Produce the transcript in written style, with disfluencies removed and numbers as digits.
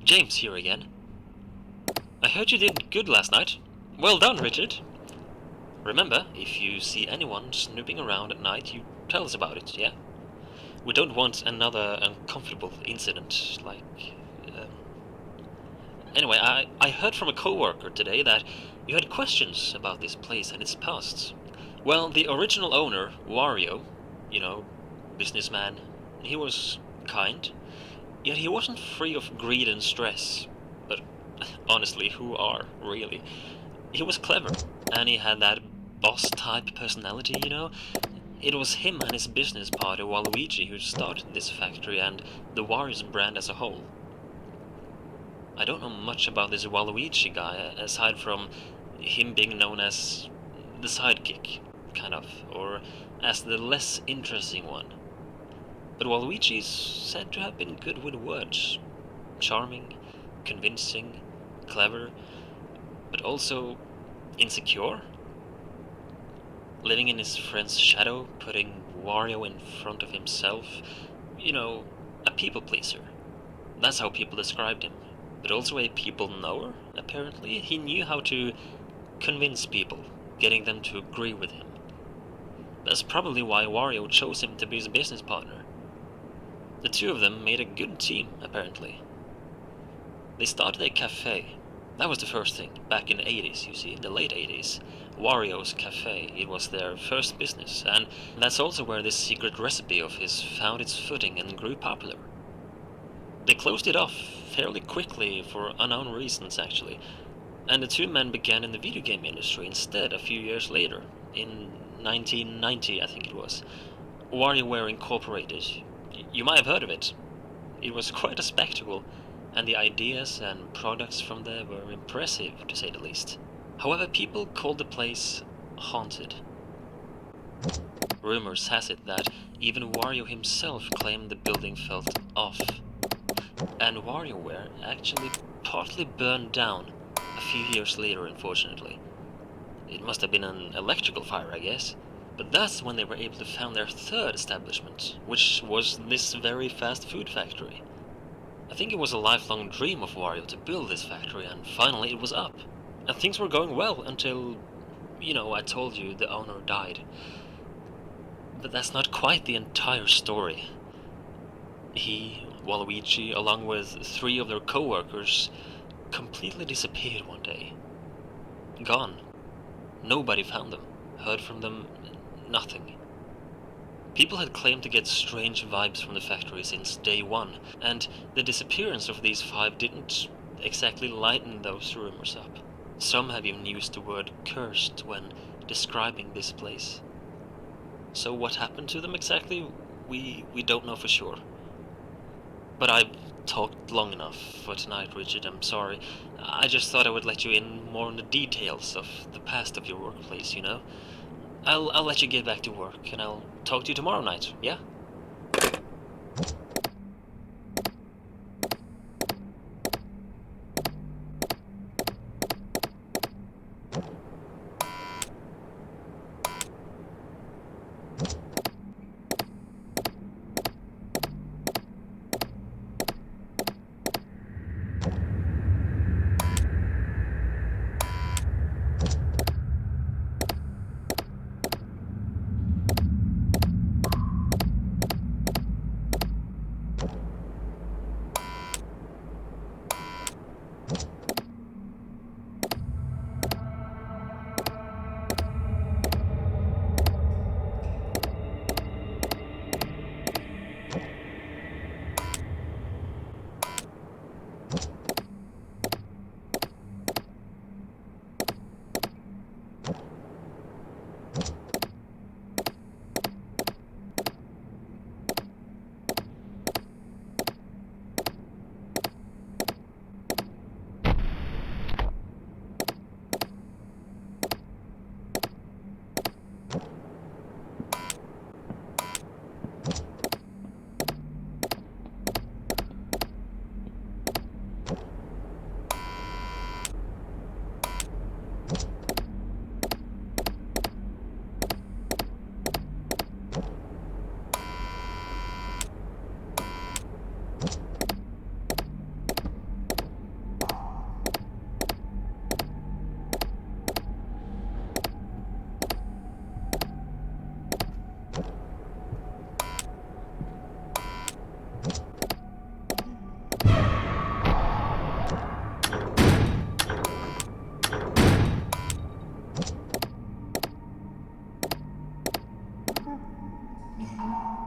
James here again. I heard you did good last night. Well done, Richard. Remember, if you see anyone snooping around at night, you tell us about it, yeah? We don't want another uncomfortable incident, like... Um... Anyway, I heard from a co-worker today that you had questions about this place and its past. Well, the original owner, Wario, you know, businessman, he was kind, yet he wasn't free of greed and stress. But honestly, who are, really? He was clever, and he had that boss-type personality, you know? It was him and his business partner Waluigi who started this factory and the Wario's brand as a whole. I don't know much about this Waluigi guy, aside from him being known as the sidekick, kind of, or as the less interesting one. But Waluigi is said to have been good with words. Charming, convincing, clever, but also insecure? Living in his friend's shadow, putting Wario in front of himself. You know, a people pleaser. That's how people described him. But also a people knower, apparently. He knew how to convince people, getting them to agree with him. That's probably why Wario chose him to be his business partner. The two of them made a good team, apparently. They started a cafe. That was the first thing, back in the 80s, you see, the late 80s. Wario's Cafe, it was their first business, and that's also where this secret recipe of his found its footing and grew popular. They closed it off fairly quickly for unknown reasons, actually, and the two men began in the video game industry instead a few years later, in 1990, I think it was. WarioWare Incorporated. You might have heard of it. It was quite a spectacle, and the ideas and products from there were impressive, to say the least. However, people called the place haunted. Rumors has it that even Wario himself claimed the building felt off, and WarioWare actually partly burned down a few years later, unfortunately. It must have been an electrical fire, I guess. But that's when they were able to found their third establishment, which was this very fast food factory. I think it was a lifelong dream of Wario to build this factory, and finally it was up. And things were going well until, I told you the owner died. But that's not quite the entire story. He, Waluigi, along with 3 of their co-workers, completely disappeared one day. Gone. Nobody found them, heard from them, nothing. People had claimed to get strange vibes from the factory since day one, and the disappearance of these 5 didn't exactly lighten those rumors up. Some have even used the word cursed when describing this place. So what happened to them exactly, we don't know for sure. But I've talked long enough for tonight, Richard, I'm sorry. I just thought I would let you in more on the details of the past of your workplace, you know? I'll let you get back to work, and I'll talk to you tomorrow night, yeah? you